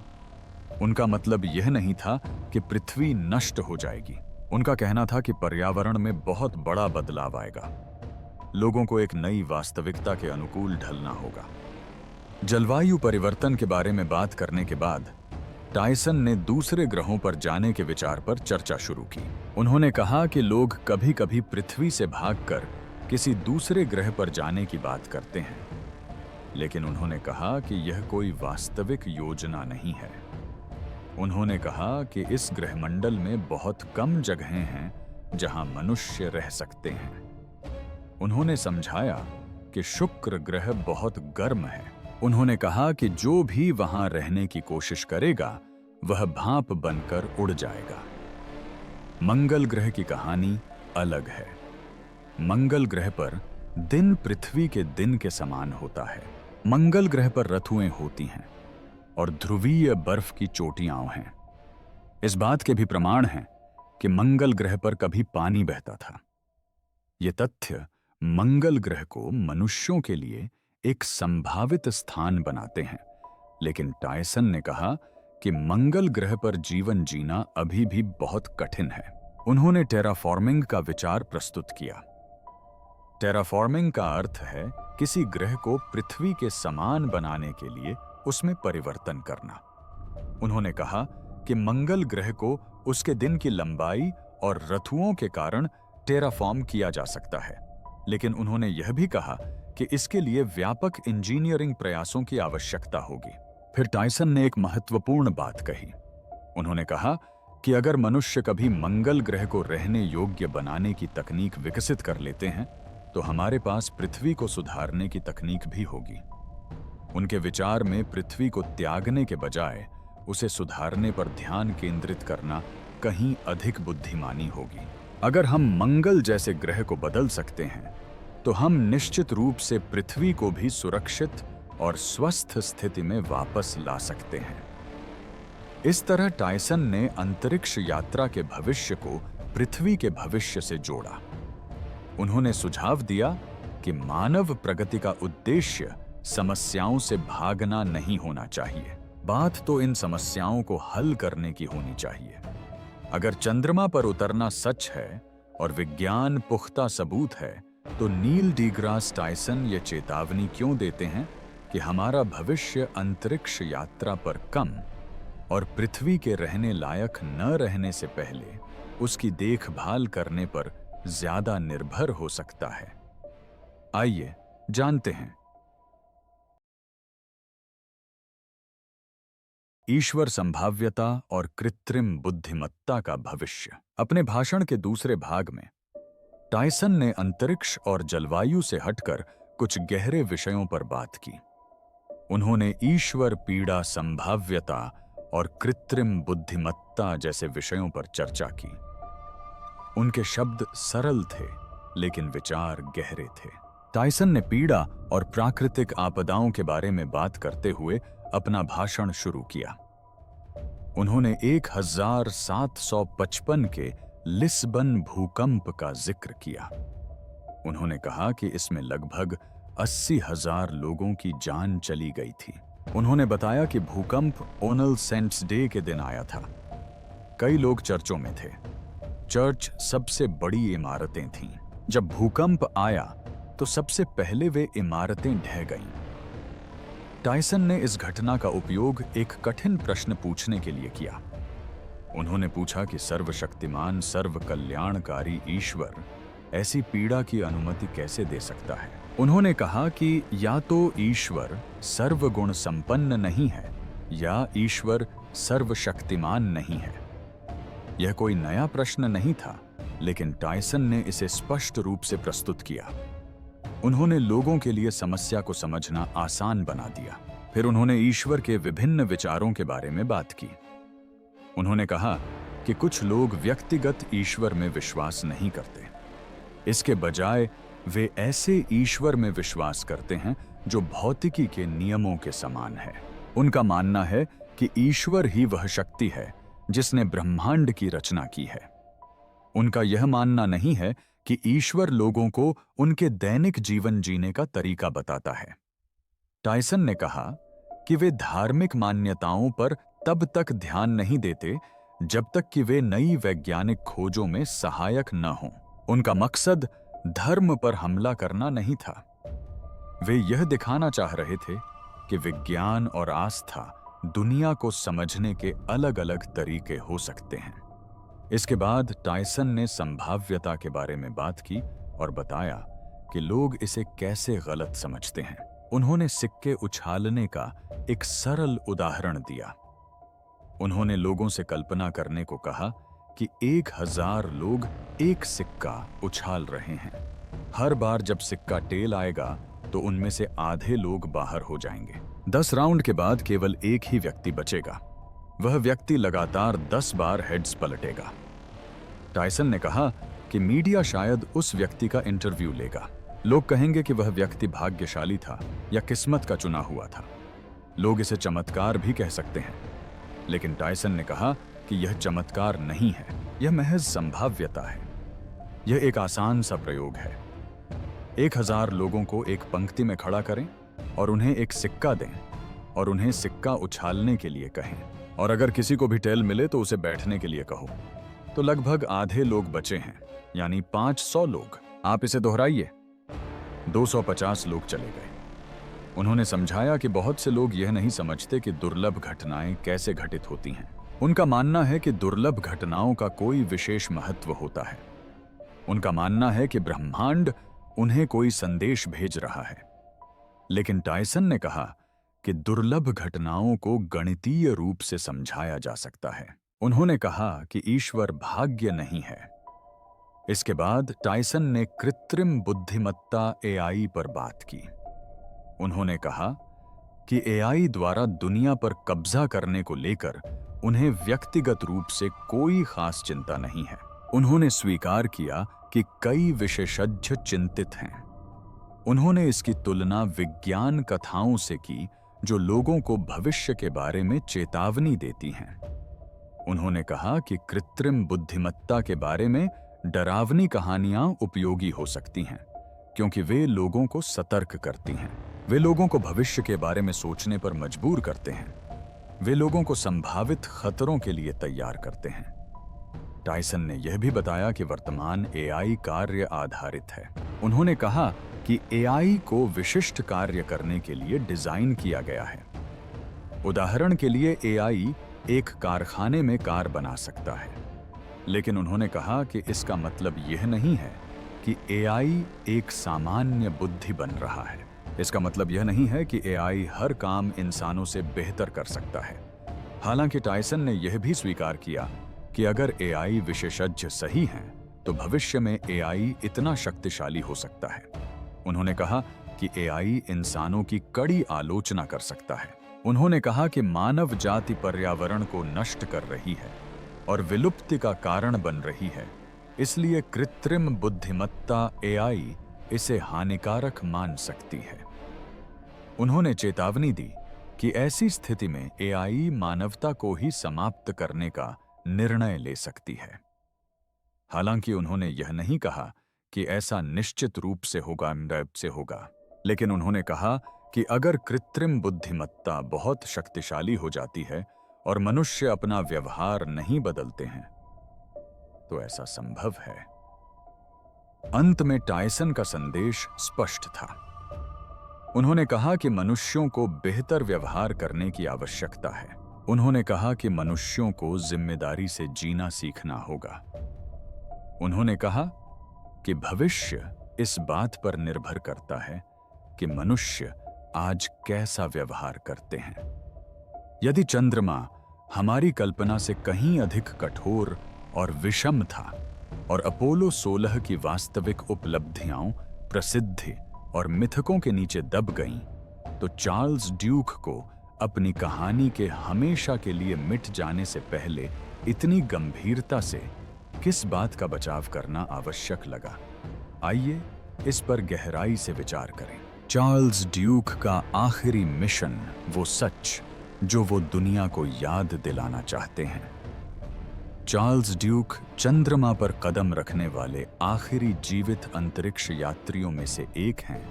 उनका मतलब यह नहीं था कि पृथ्वी नष्ट हो जाएगी। उनका कहना था कि पर्यावरण में बहुत बड़ा बदलाव आएगा। लोगों को एक नई वास्तविकता के अनुकूल ढलना होगा। जलवायु परिवर्तन के बारे में बात करने के बाद टायसन ने दूसरे ग्रहों पर जाने के विचार पर चर्चा शुरू की। उन्होंने कहा कि लोग कभी-कभी पृथ्वी से भागकर किसी दूसरे ग्रह पर जाने की बात करते हैं, लेकिन उन्होंने कहा कि यह कोई वास्तविक योजना नहीं है। उन्होंने कहा कि इस ग्रहमंडल में बहुत कम जगहें हैं जहां मनुष्य रह सकते हैं। उन्होंने समझाया कि शुक्र ग्रह बहुत गर्म है। उन्होंने कहा कि जो भी वहां रहने की कोशिश करेगा वह भाप बनकर उड़ जाएगा। मंगल ग्रह की कहानी अलग है। मंगल ग्रह पर दिन पृथ्वी के दिन के समान होता है। मंगल ग्रह पर ऋतुएं होती हैं और ध्रुवीय बर्फ की चोटियां हैं। इस बात के भी प्रमाण हैं कि मंगल ग्रह पर कभी पानी बहता था। ये तथ्य मंगल ग्रह को मनुष्यों के लिए एक संभावित स्थान बनाते हैं, लेकिन टायसन ने कहा कि मंगल ग्रह पर जीवन जीना अभी भी बहुत कठिन है। उन्होंने टेराफॉर्मिंग का विचार प्रस्तुत किया। टेराफॉर्मिंग का अर्थ है किसी ग्रह को पृथ्वी के समान बनाने के लिए उसमें परिवर्तन करना। उन्होंने कहा कि मंगल ग्रह को उसके दिन की लंबाई और ऋतुओं के कारण टेराफॉर्म किया जा सकता है, लेकिन उन्होंने यह भी कहा कि इसके लिए व्यापक इंजीनियरिंग प्रयासों की आवश्यकता होगी। फिर टायसन ने एक महत्वपूर्ण बात कही। उन्होंने कहा कि अगर मनुष्य कभी मंगल ग्रह को रहने योग्य बनाने की तकनीक विकसित कर लेते हैं, तो हमारे पास पृथ्वी को सुधारने की तकनीक भी होगी। उनके विचार में पृथ्वी को त्यागने के बजाय उसे सुधारने पर ध्यान केंद्रित करना कहीं अधिक बुद्धिमानी होगी। अगर हम मंगल जैसे ग्रह को बदल सकते हैं, तो हम निश्चित रूप से पृथ्वी को भी सुरक्षित और स्वस्थ स्थिति में वापस ला सकते हैं। इस तरह टायसन ने अंतरिक्ष यात्रा के भविष्य को पृथ्वी के भविष्य से जोड़ा। उन्होंने सुझाव दिया कि मानव प्रगति का उद्देश्य समस्याओं से भागना नहीं होना चाहिए। बात तो इन समस्याओं को हल करने की होनी चाहिए। अगर चंद्रमा पर उतरना सच है और विज्ञान पुख्ता सबूत है, तो नील डीग्रास टायसन ये चेतावनी क्यों देते हैं कि हमारा भविष्य अंतरिक्ष यात्रा पर कम और पृथ्वी के रहने लायक न रहने से पहले उसकी देखभाल करने पर ज्यादा निर्भर हो सकता है। आइए जानते हैं। ईश्वर संभाव्यता और कृत्रिम बुद्धिमत्ता का भविष्य। अपने भाषण के दूसरे भाग में टायसन ने अंतरिक्ष और जलवायु से हटकर कुछ गहरे विषयों पर बात की। उन्होंने ईश्वर, पीड़ा, संभाव्यता और कृत्रिम बुद्धिमत्ता जैसे विषयों पर चर्चा की। उनके शब्द सरल थे, लेकिन विचार गहरे थे। टायसन ने पीड़ा और प्राकृतिक आपदाओं के बारे में बात करते हुए अपना भाषण शुरू किया। उन्होंने 1755 के लिस्बन भूकंप का जिक्र किया। उन्होंने कहा कि इसमें लगभग 80,000 लोगों की जान चली गई थी। उन्होंने बताया कि भूकंप ओनल सेंट्स डे के दिन आया था। कई लोग चर्चों में थे। चर्च सबसे बड़ी इमारतें थीं। जब भूकंप आया तो सबसे पहले वे इमारतें ढह गईं। टायसन ने इस घटना का उपयोग एक कठिन प्रश्न पूछने के लिए किया। उन्होंने पूछा कि सर्वशक्तिमान, सर्वकल्याणकारी ईश्वर ऐसी पीड़ा की अनुमति कैसे दे सकता है। उन्होंने कहा कि या तो ईश्वर सर्वगुण संपन्न नहीं है या ईश्वर सर्वशक्तिमान नहीं है। यह कोई नया प्रश्न नहीं था, लेकिन टायसन ने इसे स्पष्ट रूप से प्रस्तुत किया। उन्होंने लोगों के लिए समस्या को समझना आसान बना दिया। फिर उन्होंने ईश्वर के विभिन्न विचारों के बारे में बात की। उन्होंने कहा कि कुछ लोग व्यक्तिगत ईश्वर में विश्वास नहीं करते। इसके बजाय वे ऐसे ईश्वर में विश्वास करते हैं जो भौतिकी के नियमों के समान है। उनका मानना है कि ईश्वर ही वह शक्ति है जिसने ब्रह्मांड की रचना की है। उनका यह मानना नहीं है कि ईश्वर लोगों को उनके दैनिक जीवन जीने का तरीका बताता है। टायसन ने कहा कि वे धार्मिक मान्यताओं पर तब तक ध्यान नहीं देते जब तक कि वे नई वैज्ञानिक खोजों में सहायक न हों। उनका मकसद धर्म पर हमला करना नहीं था। वे यह दिखाना चाह रहे थे कि विज्ञान और आस्था दुनिया को समझने के अलग-अलग तरीके हो सकते हैं। इसके बाद टायसन ने संभाव्यता के बारे में बात की और बताया कि लोग इसे कैसे गलत समझते हैं। उन्होंने सिक्के उछालने का एक सरल उदाहरण दिया। उन्होंने लोगों से कल्पना करने को कहा कि 1000 लोग एक सिक्का उछाल रहे हैं। हर बार जब सिक्का टेल आएगा तो उनमें से आधे लोग बाहर हो जाएंगे। 10 राउंड के बाद केवल एक ही व्यक्ति बचेगा। वह व्यक्ति लगातार 10 बार हेड्स पलटेगा। टायसन ने कहा कि मीडिया शायद उस व्यक्ति का इंटरव्यू लेगा। लोग कहेंगे कि वह व्यक्ति भाग्यशाली था या किस्मत का चुना हुआ था। लोग इसे चमत्कार भी कह सकते हैं, लेकिन टायसन ने कहा कि यह चमत्कार नहीं है, यह महज संभाव्यता है। यह एक आसान सा प्रयोग है। 1000 लोगों को एक पंक्ति में खड़ा करें और उन्हें एक सिक्का दें और उन्हें सिक्का उछालने के लिए कहें, और अगर किसी को भी टेल मिले तो उसे बैठने के लिए कहो। तो लगभग आधे लोग बचे हैं, यानी 500 लोग। आप इसे दोहराइए। 250 लोग चले गए। उन्होंने समझाया कि बहुत से लोग यह नहीं समझते कि दुर्लभ घटनाएं कैसे घटित होती हैं। उनका मानना है कि दुर्लभ घटनाओं का कोई विशेष महत्व होता है। उनका मानना है कि ब्रह्मांड उन्हें कोई संदेश भेज रहा है। लेकिन टायसन ने कहा कि दुर्लभ घटनाओं को गणितीय रूप से समझाया जा सकता है। उन्होंने कहा कि ईश्वर भाग्य नहीं है। इसके बाद टायसन ने कृत्रिम बुद्धिमत्ता एआई पर बात की। उन्होंने कहा कि एआई द्वारा दुनिया पर कब्जा करने को लेकर उन्हें व्यक्तिगत रूप से कोई खास चिंता नहीं है। उन्होंने स्वीकार किया कि कई विशेषज्ञ चिंतित हैं। उन्होंने इसकी तुलना विज्ञान कथाओं से की जो लोगों को भविष्य के बारे में चेतावनी देती हैं। उन्होंने कहा कि कृत्रिम बुद्धिमत्ता के बारे में डरावनी कहानियां उपयोगी हो सकती हैं, क्योंकि वे लोगों को सतर्क करती हैं। वे लोगों को भविष्य के बारे में सोचने पर मजबूर करते हैं। वे लोगों को संभावित खतरों के लिए तैयार करते हैं। टायसन ने यह भी बताया कि वर्तमान एआई कार्य आधारित है। उन्होंने कहा कि एआई को विशिष्ट कार्य करने के लिए डिजाइन किया गया है। उदाहरण के लिए एआई एक कारखाने में कार बना सकता है, लेकिन उन्होंने कहा कि इसका मतलब यह नहीं है कि एआई एक सामान्य बुद्धि बन रहा है। इसका मतलब यह नहीं है कि एआई हर काम इंसानों से बेहतर कर सकता है। हालांकि टायसन ने यह भी स्वीकार किया कि अगर एआई विशेषज्ञ सही हैं, तो भविष्य में एआई इतना शक्तिशाली हो सकता है। उन्होंने कहा कि एआई इंसानों की कड़ी आलोचना कर सकता है। उन्होंने कहा कि मानव जाति पर्यावरण को नष्ट कर रही है और विलुप्ति का कारण बन रही है, इसलिए कृत्रिम बुद्धिमत्ता एआई इसे हानिकारक मान सकती है। उन्होंने चेतावनी दी कि ऐसी स्थिति में एआई मानवता को ही समाप्त करने का निर्णय ले सकती है। हालांकि उन्होंने यह नहीं कहा कि ऐसा निश्चित रूप से होगा, लेकिन उन्होंने कहा कि अगर कृत्रिम बुद्धिमत्ता बहुत शक्तिशाली हो जाती है और मनुष्य अपना व्यवहार नहीं बदलते हैं, तो ऐसा संभव है। अंत में टायसन का संदेश स्पष्ट था। उन्होंने कहा कि मनुष्यों को बेहतर व्यवहार करने की आवश्यकता है। उन्होंने कहा कि मनुष्यों को जिम्मेदारी से जीना सीखना होगा। उन्होंने कहा कि भविष्य इस बात पर निर्भर करता है कि मनुष्य आज कैसा व्यवहार करते हैं। यदि चंद्रमा हमारी कल्पना से कहीं अधिक कठोर और विषम था और अपोलो 16 की वास्तविक उपलब्धियां प्रसिद्धि और मिथकों के नीचे दब गईं, तो चार्ल्स ड्यूक को अपनी कहानी के हमेशा के लिए मिट जाने से पहले इतनी गंभीरता से किस बात का बचाव करना आवश्यक लगा? आइए इस पर गहराई से विचार करें। चार्ल्स ड्यूक का आखिरी मिशन, वो सच जो वो दुनिया को याद दिलाना चाहते हैं। चार्ल्स ड्यूक चंद्रमा पर कदम रखने वाले आखिरी जीवित अंतरिक्ष यात्रियों में से एक हैं।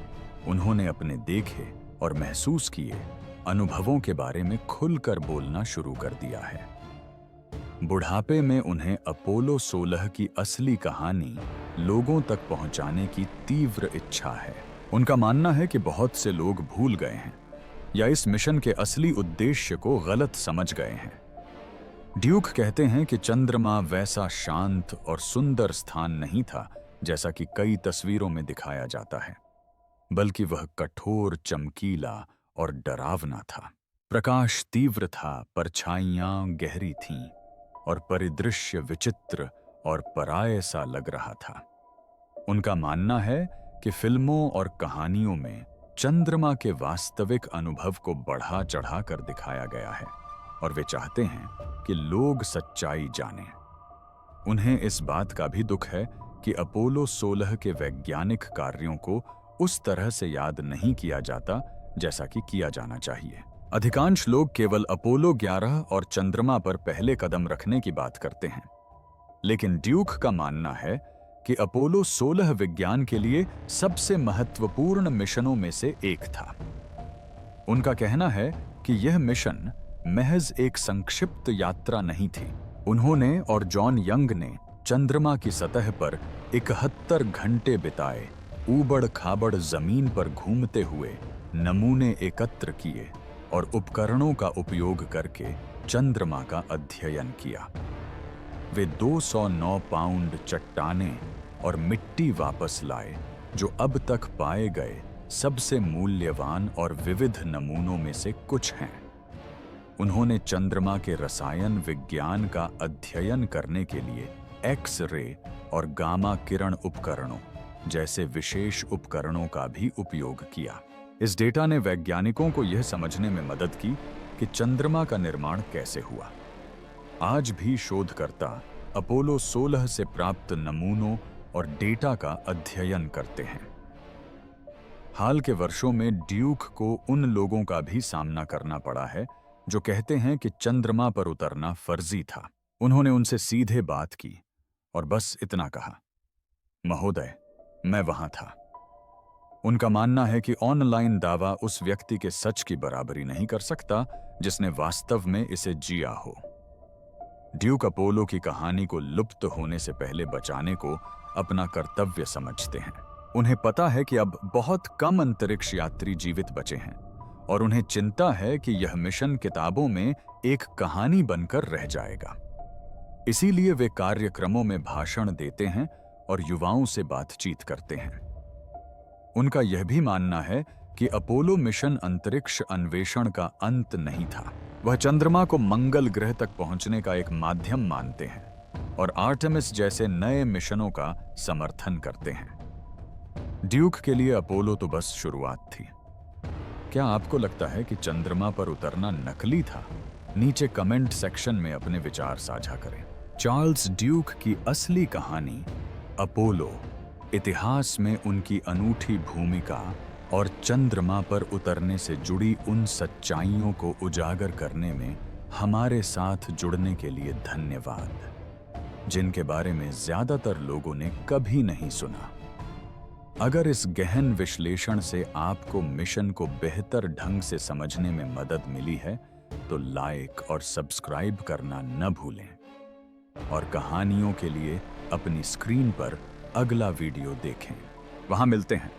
उन्होंने अपने देखे और महसूस किए अनुभवों के बारे में खुलकर बोलना शुरू कर दिया है। बुढ़ापे में उन्हें अपोलो 16 की असली कहानी लोगों तक पहुंचाने की तीव्र इच्छा है। उनका मानना है कि बहुत से लोग भूल गए हैं या इस मिशन के असली उद्देश्य को गलत समझ गए हैं। ड्यूक कहते हैं कि चंद्रमा वैसा शांत और सुंदर स्थान नहीं था जैसा कि कई तस्वीरों में दिखाया जाता है, बल्कि वह कठोर, चमकीला और डरावना था। प्रकाश तीव्र था, परछाइयां गहरी थीं और परिदृश्य विचित्र और पराये सा लग रहा था। उनका मानना है कि फिल्मों और कहानियों में चंद्रमा के वास्तविक अनुभव को बढ़ा चढ़ा कर दिखाया गया है और वे चाहते हैं कि लोग सच्चाई जानें। उन्हें इस बात का भी दुख है कि अपोलो 16 के वैज्ञानिक कार्यों को उस तरह से याद नहीं किया जाता जैसा कि किया जाना चाहिए। अधिकांश लोग केवल अपोलो 11 और चंद्रमा पर पहले कदम रखने की बात करते हैं, लेकिन ड्यूक का मानना है कि अपोलो 16 विज्ञान के लिए सबसे महत्वपूर्ण मिशनों में से एक था। उनका कहना है कि यह मिशन महज एक संक्षिप्त यात्रा नहीं थी। उन्होंने और जॉन यंग ने चंद्रमा की सतह पर 71 घंटे बिताए, ऊबड़ खाबड़ जमीन पर घूमते हुए नमूने एकत्र किए और उपकरणों का उपयोग करके चंद्रमा का अध्ययन किया। वे 209 पाउंड चट्टानें और मिट्टी वापस लाए, जो अब तक पाए गए सबसे मूल्यवान और विविध नमूनों में से कुछ हैं। उन्होंने चंद्रमा के रसायन विज्ञान का अध्ययन करने के लिए एक्स-रे और गामा किरण उपकरणों जैसे विशेष उपकरणों का भी उपयोग किया। इस डेटा ने वैज्ञानिकों को यह समझने में मदद की कि चंद्रमा का निर्माण कैसे हुआ। आज भी शोधकर्ता अपोलो 16 से प्राप्त नमूनों और डेटा का अध्ययन करते हैं। हाल के वर्षों में ड्यूक को उन लोगों का भी सामना करना पड़ा है जो कहते हैं कि चंद्रमा पर उतरना फर्जी था। उन्होंने उनसे सीधे बात की और बस इतना कहा, महोदय, मैं वहां था। उनका मानना है कि ऑनलाइन दावा उस व्यक्ति के सच की बराबरी नहीं कर सकता जिसने वास्तव में इसे जिया हो। ड्यूक अपोलो की कहानी को लुप्त होने से पहले बचाने को अपना कर्तव्य समझते हैं। उन्हें पता है कि अब बहुत कम अंतरिक्ष यात्री जीवित बचे हैं और उन्हें चिंता है कि यह मिशन किताबों में एक कहानी बनकर रह जाएगा। इसीलिए वे कार्यक्रमों में भाषण देते हैं और युवाओं से बातचीत करते हैं। उनका यह भी मानना है कि अपोलो मिशन अंतरिक्ष अन्वेषण का अंत नहीं था। वह चंद्रमा को मंगल ग्रह तक पहुंचने का एक माध्यम मानते हैं और आर्टेमिस जैसे नए मिशनों का समर्थन करते हैं। ड्यूक के लिए अपोलो तो बस शुरुआत थी। क्या आपको लगता है कि चंद्रमा पर उतरना नकली था? नीचे कमेंट सेक्शन में अपने विचार साझा करें। चार्ल्स ड्यूक की असली कहानी अपोलो, इतिहास में उनकी अनूठी भूमिका और चंद्रमा पर उतरने से जुड़ी उन सच्चाइयों को उजागर करने में हमारे साथ जुड़ने के लिए धन्यवाद, जिनके बारे में ज्यादातर लोगों ने कभी नहीं सुना। अगर इस गहन विश्लेषण से आपको मिशन को बेहतर ढंग से समझने में मदद मिली है तो लाइक और सब्सक्राइब करना न भूलें और कहानियों के लिए अपनी स्क्रीन पर अगला वीडियो देखें। वहां मिलते हैं।